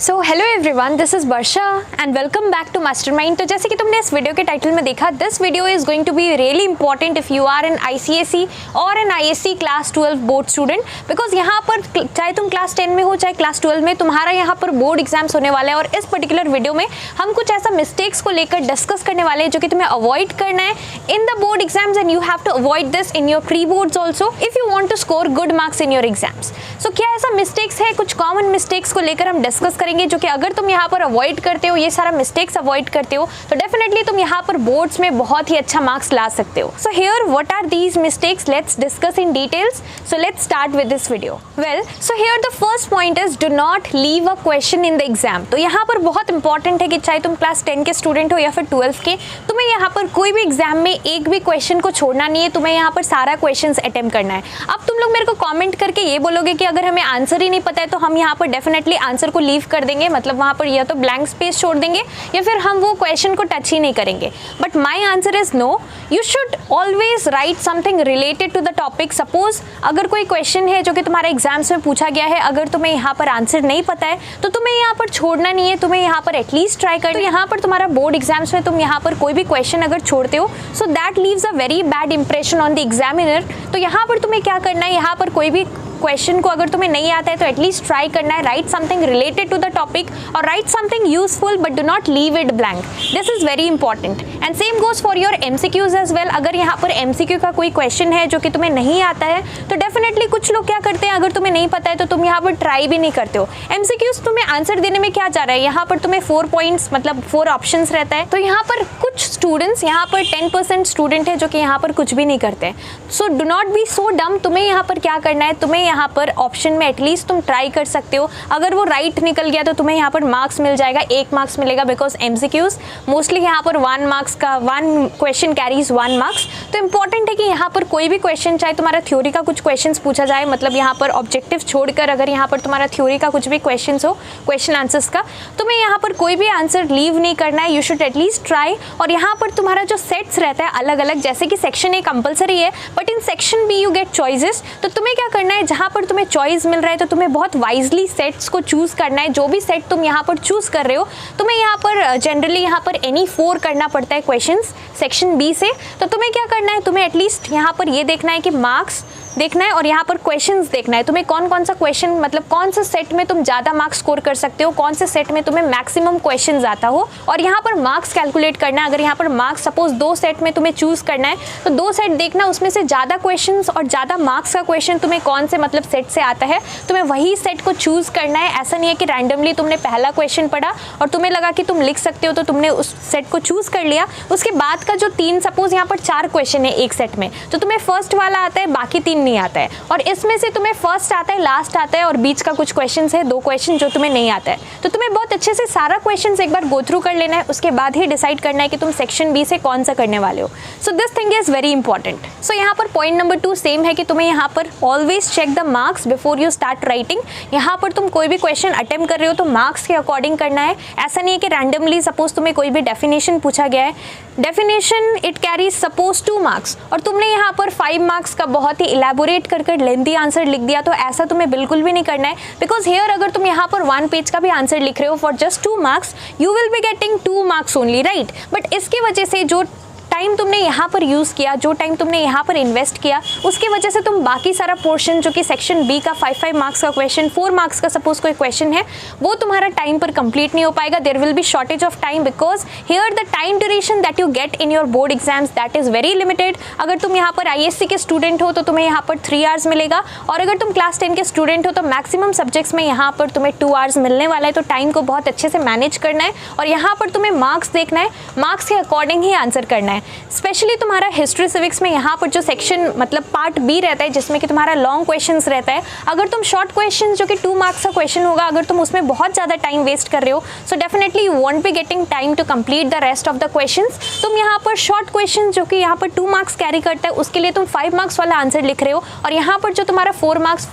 So hello everyone, this is Varsha and welcome back to Mastermind. तो जैसे कि तुमने इस वीडियो के टाइटल में देखा, this video is going to be really important if you are an ICSE और an ISC class 12 board student, because यहाँ पर चाहे तुम क्लास 10 में हो चाहे क्लास 12 में, तुम्हारा यहाँ पर बोर्ड एग्जाम्स होने वाला है। और इस पर्टिकुलर वीडियो में हम कुछ ऐसा मिस्टेक्स को लेकर डिस्कस करने वाले हैं जो कि तुम्हें अवॉइड करना है in the board exams, and you have to avoid this in your pre boards also if you want to score good marks in your exams. So क्या ऐसा मिस्टेक्स है, कुछ कॉमन मिस्टेक्स को लेकर हम डिस्कस करेंगे जो कि अगर तुम यहाँ पर अवॉइड करते हो, ये सारा मिस्टेक्स अवॉइड करते हो, तो डेफिनेटली तुम यहाँ पर बोर्ड्स में बहुत ही अच्छा मार्क्स ला सकते हो। So here what are these mistakes, let's discuss in details. So let's start with this video. Well, so here the first point is do not leave a question in the exam. तो यहाँ पर बहुत important है कि चाहे तुम class 10 के student हो या फिर 12 के, तुम्हें यहाँ पर कोई भी एग्जाम में एक भी क्वेश्चन को छोड़ना नहीं है, तुम्हें यहाँ पर सारा क्वेश्चन अटेम्प्ट करना है। अब तुम लोग मेरे को कॉमेंट करके ये बोलोगे कि अगर हमें आंसर ही नहीं पता है तो हम यहाँ पर डेफिनेटली आंसर को लीव कर देंगे, मतलब वहाँ पर या तो ब्लैंक स्पेस छोड़ देंगे या फिर हम वो क्वेश्चन को टच ही नहीं करेंगे। But my answer is no, you should always write something related to the topic. Suppose अगर कोई क्वेश्चन है जो कि तुम्हारे एग्जाम्स में पूछा गया है, अगर तुम्हें यहाँ पर आंसर नहीं पता है तो तुम्हें यहाँ पर छोड़ना नहीं है, तुम्हें यहाँ पर एटलीस्ट ट्राई करना। तो यहाँ पर तुम्हारा बोर्ड एग्जाम्स में तुम यहाँ पर कोई भी क्वेश्चन अगर छोड़ते हो, so that leaves a very bad impression on the examiner. तो यहाँ पर तुम्हें क्या करना है, यहाँ पर कोई भी क्वेश्चन को अगर तुम्हें नहीं आता है तो एटलीस्ट ट्राई करना है, write something related to the topic और write something useful, but do not leave it blank. This is very important and same goes for your MCQs as well. अगर यहाँ पर MCQ का कोई क्वेश्चन है जो कि तुम्हें नहीं आता है तो डेफिनेटली कुछ लोग क्या करते हैं, अगर तुम्हें नहीं पता है तो तुम यहाँ पर ट्राई भी नहीं करते हो। MCQs तुम्हें आंसर देने में क्या जा रहा है, यहाँ पर तुम्हें 4 पॉइंट्स मतलब 4 ऑप्शंस रहता है। तो यहाँ पर कुछ स्टूडेंट्स, यहाँ पर 10% स्टूडेंट है जो कि यहाँ पर कुछ भी नहीं करते। सो डू नॉट बी सो डम। तुम्हें यहाँ पर क्या करना है, तुम्हें यहाँ पर ऑप्शन में एटलीस्ट तुम ट्राई कर सकते हो। अगर वो राइट निकल गया तो तुम्हें यहाँ पर मार्क्स मिल जाएगा, 1 मार्क्स मिलेगा, बिकॉज MCQs मोस्टली यहाँ पर 1 मार्क्स का 1 क्वेश्चन कैरीज 1 मार्क्स। तो इंपॉर्टेंट है कि यहाँ पर कोई भी क्वेश्चन, चाहे तुम्हारा थ्योरी का कुछ क्वेश्चन पूछा जाए, मतलब यहाँ पर ऑब्जेक्टिव छोड़कर अगर यहाँ पर तुम्हारा थ्योरी का कुछ भी क्वेश्चन हो, क्वेश्चन आंसर्स का, तुम्हें यहाँ पर कोई भी आंसर लीव नहीं करना है, यू शुड एटलीस्ट ट्राई। और यहाँ पर तुम्हारा जो सेट्स रहता है अलग अलग, जैसे कि सेक्शन A कंपलसरी है but in section B you get choices. तो तुम्हें क्या करना है, जहाँ पर तुम्हें चॉइस मिल रहा है तो तुम्हें बहुत वाइजली सेट्स को चूज करना है। जो भी सेट तुम यहाँ पर चूज कर रहे हो, तुम्हें यहाँ पर जनरली यहाँ पर एनी 4 करना पड़ता है क्वेश्चंस सेक्शन B से। तो तुम्हें क्या करना है, तुम्हें एटलीस्ट यहाँ पर ये देखना है कि मार्क्स देखना है और यहाँ पर क्वेश्चंस देखना है, तुम्हें कौन कौन सा क्वेश्चन, मतलब कौन सा सेट में तुम ज़्यादा मार्क्स स्कोर कर सकते हो, कौन से सेट में तुम्हें मैक्सिमम क्वेश्चंस आता हो, और यहाँ पर मार्क्स कैलकुलेट करना है। अगर यहाँ पर मार्क्स सपोज 2 सेट में तुम्हें चूज करना है तो 2 सेट देखना, उसमें से ज़्यादा क्वेश्चंस और ज़्यादा मार्क्स का क्वेश्चन तुम्हें कौन से मतलब सेट से आता है, तुम्हें वही सेट को चूज करना है। ऐसा नहीं है कि रैंडमली तुमने पहला क्वेश्चन पढ़ा और तुम्हें लगा कि तुम लिख सकते हो तो तुमने उस सेट को चूज कर लिया। उसके बाद का जो 3, सपोज यहाँ पर 4 क्वेश्चन है एक सेट में, तो तुम्हें फर्स्ट वाला आता है, बाकी 3 नहीं आता है, और इसमें से तुम्हें फर्स्ट आता है, लास्ट आता है और बीच का कुछ क्वेश्चन है, 2 क्वेश्चन जो तुम्हें नहीं आता है। तो तुम्हें बहुत अच्छे से सारा क्वेश्चन एक बार गो थ्रू कर लेना है, उसके बाद ही डिसाइड करना है कि तुम सेक्शन B से कौन सा करने वाले हो। So this thing is very important. So यहाँ पर पॉइंट नंबर 2 सेम है कि तुम्हें यहाँ पर always check the marks before you start writing. यहाँ पर तुम कोई भी क्वेश्चन अटेम्प्ट कर रहे हो तो मार्क्स के अकॉर्डिंग करना है। ऐसा नहीं है कि रैंडमली सपोज तुम्हें कोई भी डेफिनेशन पूछा गया है, definition it carries suppose 2 marks और तुमने यहाँ पर 5 मार्क्स का बहुत ही इलेबोरेट कर लेंथी आंसर लिख दिया, तो ऐसा तुम्हें बिल्कुल भी नहीं करना है। बिकॉज हियर अगर तुम यहाँ पर 1 पेज का भी आंसर लिख रहे हो for just 2 marks, you will be getting 2 marks only, right. But इसकी वजह से जो टाइम तुमने यहाँ पर यूज़ किया, जो टाइम तुमने यहाँ पर इन्वेस्ट किया, उसकी वजह से तुम बाकी सारा पोर्शन जो कि सेक्शन B का 5 मार्क्स का क्वेश्चन, 4 मार्क्स का सपोज कोई क्वेश्चन है, वो तुम्हारा टाइम पर कंप्लीट नहीं हो पाएगा। There will be shortage of time because here the time duration that you get in your board exams that is very limited. अगर तुम यहाँ पर ISC के स्टूडेंट हो तो तुम्हें यहाँ पर 3 आवर्स मिलेगा, और अगर तुम क्लास 10 के स्टूडेंट हो तो मैक्सिमम सब्जेक्ट्स में यहाँ पर तुम्हें 2 आवर्स मिलने वाला है। तो टाइम को बहुत अच्छे से मैनेज करना है और यहाँ पर तुम्हें मार्क्स देखना है, मार्क्स के अकॉर्डिंग ही आंसर करना है। स्पेशली तुम्हारा हिस्ट्री सिविक्स में यहाँ पर जो सेक्शन मतलब पार्ट B रहता है जिसमें कि तुम्हारा लॉन्ग क्वेश्चंस रहता है, अगर तुम शॉर्ट क्वेश्चंस जो कि 2 मार्क्स का क्वेश्चन होगा, अगर तुम उसमें बहुत ज़्यादा टाइम वेस्ट कर रहे हो, so definitely you won't be getting time to complete the rest of the questions. तुम यहाँ पर शॉर्ट क्वेश्चन जो कि यहाँ पर 2 मार्क्स कैरी करता है, उसके लिए तुम 5 मार्क्स वाला आंसर लिख रहे हो, और यहाँ पर जो तुम्हारा 4 मार्क्स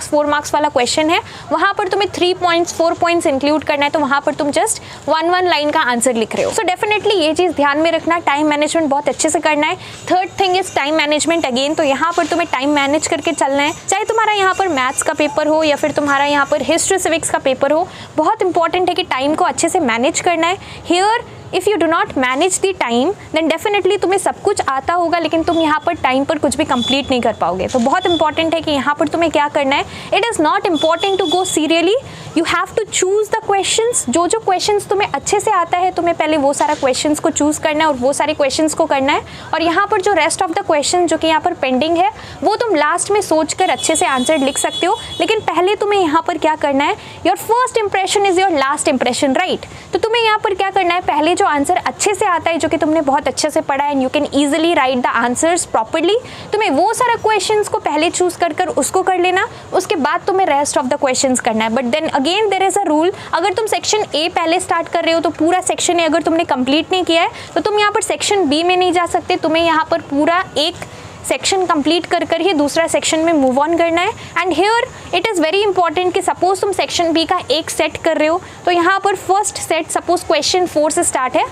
4 मार्क्स वाला क्वेश्चन है, वहाँ पर तुम्हें 3 पॉइंट्स 4 पॉइंट्स इंक्लूड करना है, तो वहाँ पर तुम जस्ट 1 लाइन का आंसर लिख रहे हो। सो डेफिनेटली ये चीज़ ध्यान में रखना, टाइम मैनेजमेंट बहुत अच्छे से करना है। Third thing is time management again, तो यहाँ पर तुम्हें टाइम मैनेज करके चलना है, चाहे तुम्हारा यहाँ पर मैथ्स का पेपर हो या फिर तुम्हारा यहाँ पर हिस्ट्री सिविक्स का पेपर हो। बहुत इंपॉर्टेंट है कि टाइम को अच्छे से मैनेज करना है। Here if you do not manage the time then definitely तुम्हें सब कुछ आता होगा लेकिन तुम यहाँ पर टाइम पर कुछ भी कंप्लीट नहीं कर पाओगे। तो बहुत इंपॉर्टेंट है कि यहाँ पर तुम्हें क्या करना है, it is not important to go serially, you have to choose the questions. जो क्वेश्चंस तुम्हें अच्छे से आता है तुम्हें पहले वो सारा क्वेश्चंस को चूज़ करना है और वो सारे क्वेश्चंस को करना है, और यहाँ पर जो रेस्ट ऑफ द क्वेश्चन जो कि यहाँ पर पेंडिंग है वो तुम लास्ट में सोच कर अच्छे से आंसर लिख सकते हो। लेकिन पहले तुम्हें यहाँ पर क्या करना है, your first impression is your last impression, right. तो तुम्हें यहाँ पर क्या करना है, पहले जो आंसर अच्छे से आता है जो कि तुमने बहुत अच्छे से पढ़ा है and you can easily right the answers properly, तुम्हें वो सारा क्वेश्चंस को पहले चूज कर उसको कर लेना, उसके बाद तुम्हें रेस्ट ऑफ द क्वेश्चंस करना है। But then again there is a rule, अगर तुम सेक्शन ए पहले स्टार्ट कर रहे हो तो पूरा सेक्शन ए अगर तुमने कंप्लीट नहीं किया है तो तुम यहाँ पर सेक्शन बी में नहीं जा सकते, तुम्हें यहाँ पर पूरा एक सेक्शन कंप्लीट कर ही दूसरा सेक्शन में मूव ऑन करना है। And here it is very important कि सपोज तुम सेक्शन बी का एक सेट कर रहे हो तो यहाँ पर फर्स्ट सेट सपोज क्वेश्चन 4 से स्टार्ट है,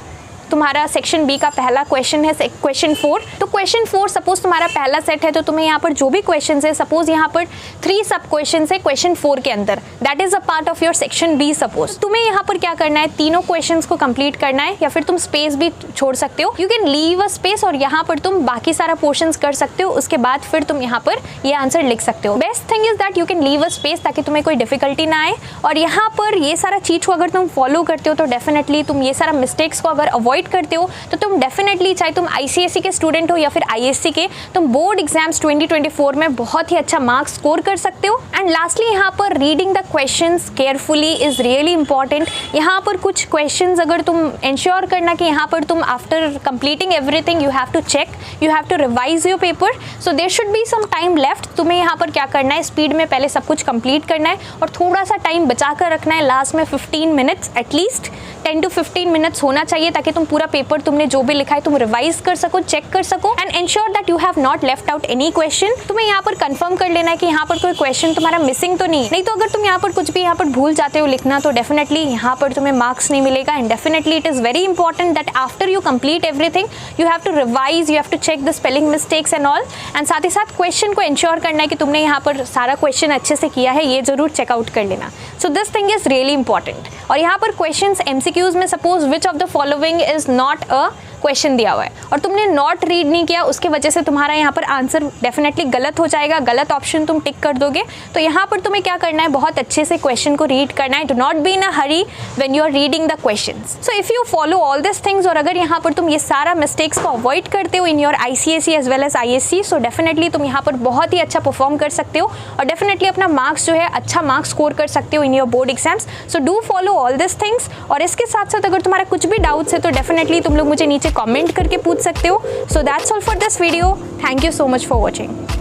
तुम्हारा सेक्शन बी का पहला क्वेश्चन है क्वेश्चन 4, तो क्वेश्चन 4 सपोज तुम्हारा पहला सेट है तो तुम्हें यहाँ पर जो भी क्वेश्चन है, सपोज यहाँ पर 3 सब क्वेश्चन है क्वेश्चन 4 के अंदर, that is a part of your section B. सपोज तुम्हें यहाँ पर क्या करना है, तीनों क्वेश्चन को कंप्लीट करना है, या फिर तुम स्पेस भी छोड़ सकते हो, you can leave a space और यहाँ पर तुम बाकी सारा पोर्शन कर सकते हो, उसके बाद फिर तुम यहाँ पर ये आंसर लिख सकते हो। Best thing is that you can leave a space ताकि तुम्हें कोई डिफिकल्टी ना आए, और यहाँ पर ये सारा चीज को अगर तुम फॉलो करते हो तो डेफिनेटली तुम ये सारा मिस्टेक्स को अगर अवॉइड करते हो तो तुम डेफिनेटली, चाहे तुम ICSE के स्टूडेंट हो या फिर ISC के, तुम बोर्ड एग्जाम्स 2024 में बहुत ही अच्छा मार्क्स स्कोर कर सकते हो। एंड लास्टली यहाँ पर reading the questions carefully is really important. यहाँ पर कुछ क्वेश्चंस अगर तुम इंश्योर करना कि यहाँ पर तुम after completing everything you have to check, you have to revise your paper, so there should be some time left. तुम्हें यहाँ पर क्या करना है, स्पीड में पहले सब कुछ कंप्लीट करना है और थोड़ा सा टाइम बचा कर रखना है, लास्ट में 15 मिनट्स एटलीस्ट 10 to 15 मिनट्स होना चाहिए ताकि तुम पूरा पेपर तुमने जो भी लिखा है तुम रिवाइज कर सको, चेक कर सको and ensure that you have not left out any question. तुम्हें यहाँ पर कंफर्म कर लेना है कि यहाँ पर कोई क्वेश्चन तुम्हारा मिसिंग तो नहीं तो अगर तुम यहाँ पर कुछ भी यहाँ पर भूल जाते हो लिखना तो डेफिनेटली यहाँ पर तुम्हें मार्क्स नहीं मिलेगा। And definitely it is very important that after you complete everything you have to revise, you have to check the spelling mistakes and all, and साथ ही साथ क्वेश्चन को इंश्योर करना है कि तुमने यहाँ पर सारा क्वेश्चन अच्छे से किया है, ये जरूर चेकआउट कर लेना। सो this thing is really important. और यहाँ पर क्वेश्चन MCQs में suppose which of the following is not a question दिया हुआ है और तुमने नॉट रीड नहीं किया, उसके वजह से तुम्हारा यहाँ पर आंसर डेफिनेटली गलत हो जाएगा, गलत ऑप्शन तुम टिक कर दोगे। तो यहाँ पर तुम्हें क्या करना है, बहुत अच्छे से क्वेश्चन को रीड करना है, do not be in a hurry when you are reading the questions. So if you follow all this things और अगर यहाँ पर तुम ये सारा मिस्टेक्स को अवॉइड करते हो in your ICSE as well as ISC, so definitely तुम यहाँ पर बहुत ही अच्छा परफॉर्म कर सकते हो और डेफिनेटली अपना मार्क्स जो है अच्छा मार्क्स स्कोर कर सकते हो in your board exams. So do follow all this things. और इसके साथ साथ अगर तुम्हारा कुछ भी डाउट्स है तो डेफिनेटली तुम लोग मुझे नीचे कमेंट करके पूछ सकते हो। So that's all for this video, thank you so much for watching.